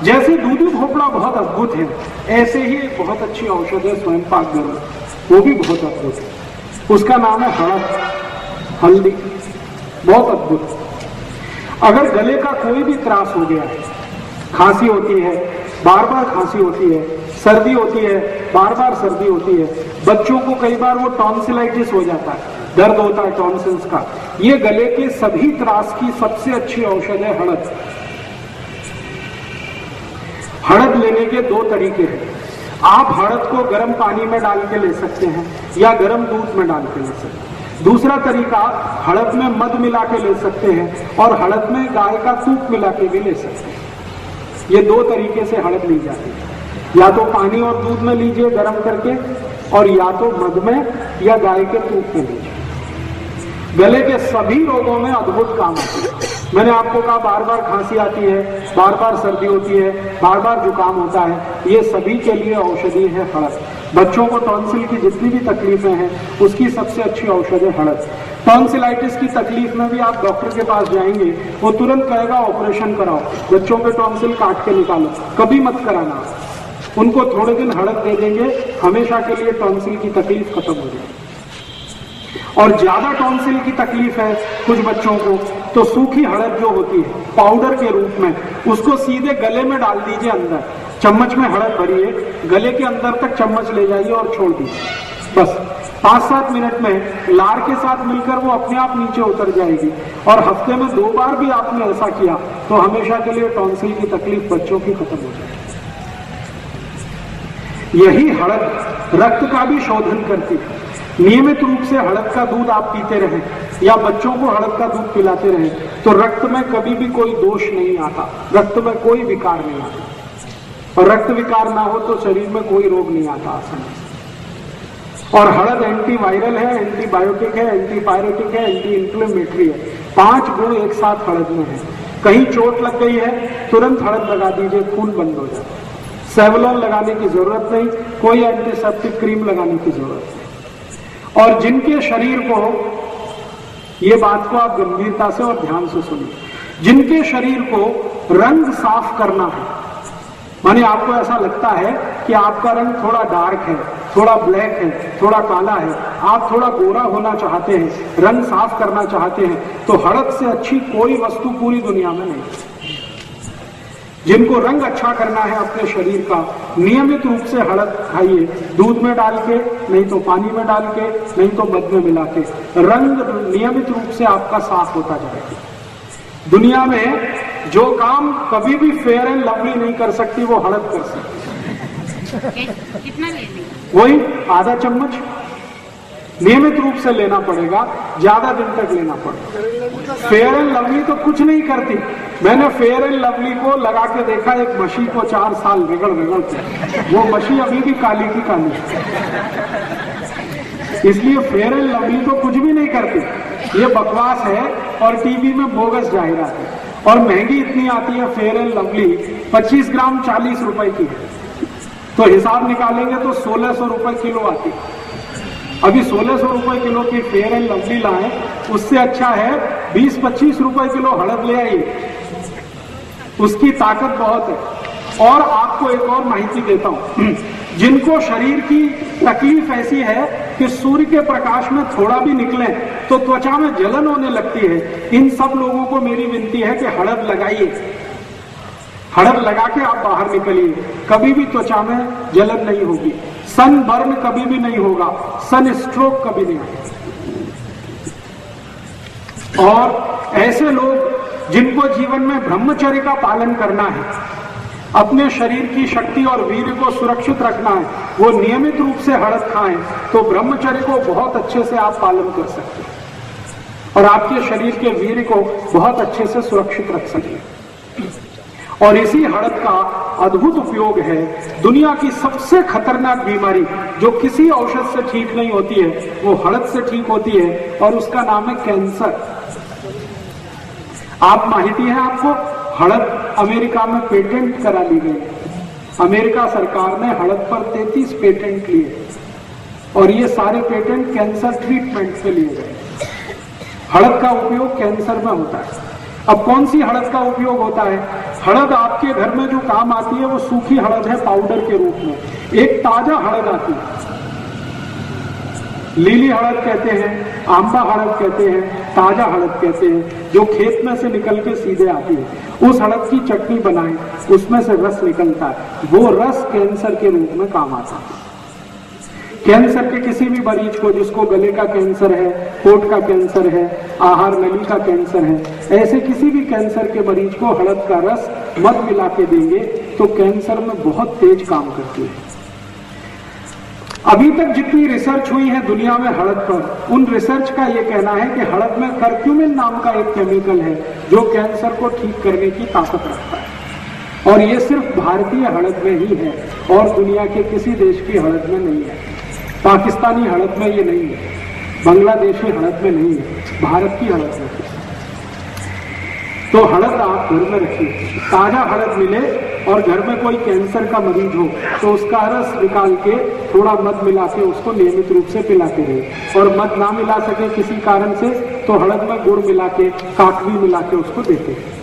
जैसे दूधी भोपड़ा बहुत अद्भुत है, ऐसे ही एक बहुत अच्छी औषध है स्वयं पाक गरम, वो भी बहुत अद्भुत है। उसका नाम है हल्दी, बहुत अद्भुत। अगर गले का कोई भी त्रास हो गया है, खांसी होती है, बार बार खांसी होती है, सर्दी होती है, बार बार सर्दी होती है, बच्चों को कई बार वो टॉन्सिलाइटिस हो जाता है, दर्द होता है टॉन्सिल्स का, ये गले के सभी त्रास की सबसे अच्छी औषध है हड़द। हड़द लेने के दो तरीके हैं। आप हड़द को गर्म पानी में डाल के ले सकते हैं या गर्म दूध में डाल के ले सकते हैं। दूसरा तरीका, हड़द में मध मिला के ले सकते हैं और हड़द में गाय का दूध मिला के भी ले सकते हैं। ये दो तरीके से हड़द ली जाती है, या तो पानी और दूध में लीजिए गर्म करके, और या तो मध में या गाय के दूध में लीजिए। गले के सभी रोगों में अद्भुत काम आती है। मैंने आपको कहा बार बार खांसी आती है, बार बार सर्दी होती है, बार बार जुकाम होता है, ये सभी के लिए औषधि है हड़द। बच्चों को टॉन्सिल की जितनी भी तकलीफें हैं उसकी सबसे अच्छी औषध है हड़द। टॉन्सिलाइटिस की तकलीफ में भी आप डॉक्टर के पास जाएंगे, वो तुरंत कहेगा ऑपरेशन कराओ, बच्चों के टॉन्सिल काट के निकालो, कभी मत कराना। उनको थोड़े दिन हड़द दे देंगे, हमेशा के लिए टॉन्सिल की तकलीफ खत्म हो जाएगी। और ज्यादा टॉन्सिल की तकलीफ है कुछ बच्चों को, तो सूखी हड़द जो होती है पाउडर के रूप में, उसको सीधे गले में डाल दीजिए, अंदर चम्मच में हड़द भरिए, गले के अंदर तक चम्मच ले जाइए और छोड़ दीजिए। बस 5-7 मिनट में लार के साथ मिलकर वो अपने आप नीचे उतर जाएगी। और हफ्ते में 2 बार भी आपने ऐसा किया तो हमेशा के लिए टॉन्सिल की तकलीफ बच्चों की खत्म हो जाएगी। यही हड़द रक्त का भी शोधन करती है। नियमित रूप से हड़द का दूध आप पीते रहें या बच्चों को हड़द का दूध पिलाते रहें तो रक्त में कभी भी कोई दोष नहीं आता, रक्त में कोई विकार नहीं आता। और रक्त विकार ना हो तो शरीर में कोई रोग नहीं आता आसानी से। और हड़द एंटीवायरल है, एंटीबायोटिक है, एंटीपायरेटिक है, एंटी इंफ्लेमेटरी है। 5 गुण एक साथ हड़द में है। कहीं चोट लग गई है, तुरंत हड़द लगा दीजिए, खून बंद हो जाता है। सेवलॉन लगाने की जरूरत नहीं, कोई एंटीसेप्टिक क्रीम लगाने की जरूरत नहीं। और जिनके शरीर को, ये बात को आप गंभीरता से और ध्यान से सुनिए, जिनके शरीर को रंग साफ करना है, माने आपको ऐसा लगता है कि आपका रंग थोड़ा डार्क है, थोड़ा ब्लैक है, थोड़ा काला है, आप थोड़ा गोरा होना चाहते हैं, रंग साफ करना चाहते हैं, तो हड़द से अच्छी कोई वस्तु पूरी दुनिया में नहीं। जिनको रंग अच्छा करना है अपने शरीर का, नियमित रूप से हड़द खाइए, दूध में डाल के, नहीं तो पानी में डाल के, नहीं तो मध में मिला के। रंग नियमित रूप से आपका साफ होता जाएगा। दुनिया में जो काम कभी भी फेयर एंड लवली नहीं कर सकती वो हड़द कर सकती। कितना लेंगे? वही आधा चम्मच नियमित रूप से लेना पड़ेगा, ज्यादा दिन तक लेना पड़ेगा। फेयर एंड लवली तो कुछ नहीं करती। मैंने फेयर एंड लवली को लगा के देखा, एक मशी को 4 साल रगड़ के, वो मशी अभी भी काली की काली। इसलिए फेयर एंड लवली तो कुछ भी नहीं करती, ये बकवास है और टीवी में बोगस जाहिरात है। और महंगी इतनी आती है फेयर एंड लवली, 25 ग्राम 40 रुपए की है, तो हिसाब निकालेंगे तो 1600 रुपए किलो आती है। अभी 1600 रुपए किलो की फेयर एंड लवली लाएं, उससे अच्छा है 20-25 रुपए किलो हड़द ले आइए, उसकी ताकत बहुत है। और आपको एक और माहिती देता हूं, जिनको शरीर की तकलीफ ऐसी है कि सूर्य के प्रकाश में थोड़ा भी निकले तो त्वचा में जलन होने लगती है, इन सब लोगों को मेरी विनती है कि हड़द लगाइए। हड़द लगा के आप बाहर निकलिए, कभी भी त्वचा में जलन नहीं होगी, सन बर्न कभी भी नहीं होगा, सन स्ट्रोक कभी नहीं होगा। और ऐसे लोग जिनको जीवन में ब्रह्मचर्य का पालन करना है, अपने शरीर की शक्ति और वीर्य को सुरक्षित रखना है, वो नियमित रूप से हड़द खाएं तो ब्रह्मचर्य को बहुत अच्छे से आप पालन कर सकते हैं और आपके शरीर के वीर्य को बहुत अच्छे से सुरक्षित रख सकते हैं। और इसी हड़द का अद्भुत उपयोग है। दुनिया की सबसे खतरनाक बीमारी जो किसी औषध से ठीक नहीं होती है, वो हड़द से ठीक होती है, और उसका नाम है कैंसर। आप माहिती है आपको, हड़द अमेरिका में पेटेंट करा ली गई। अमेरिका सरकार ने हड़द पर 33 पेटेंट लिए और ये सारे पेटेंट कैंसर ट्रीटमेंट पे लिए गए। हड़द का उपयोग कैंसर में होता है। अब कौन सी हड़द का उपयोग होता है? हड़द आपके घर में जो काम आती है वो सूखी हड़द है पाउडर के रूप में। एक ताजा हड़द आती है, लीली हड़द कहते हैं, आंबा हड़द कहते हैं, ताजा हड़द कहते हैं, जो खेत में से निकल के सीधे आती है। उस हड़द की चटनी बनाएं, उसमें से रस निकलता है, वो रस कैंसर के रूप में काम आता है। कैंसर के किसी भी मरीज को, जिसको गले का कैंसर है, पेट का कैंसर है, आहार नली का कैंसर है, ऐसे किसी भी कैंसर के मरीज को हड़द का रस मध मिला के देंगे तो कैंसर में बहुत तेज काम करती है। अभी तक जितनी रिसर्च हुई है दुनिया में हड़द पर, उन रिसर्च का यह कहना है कि हड़द में कर्क्यूमिन नाम का एक केमिकल है जो कैंसर को ठीक करने की ताकत रखता है, और ये सिर्फ भारतीय हड़द में ही है और दुनिया के किसी देश की हड़द में नहीं है। पाकिस्तानी हड़द में ये नहीं है, बांग्लादेशी हड़द में नहीं है, भारत की हड़द में है। तो हड़द आप घर में रखिए, ताजा हड़द मिले और घर में कोई कैंसर का मरीज हो तो उसका रस निकाल के थोड़ा मध मिला के उसको नियमित रूप से पिलाते रहे, और मध ना मिला सके किसी कारण से तो हड़द में गुड़ मिला के, काकवी मिला के उसको देते हैं।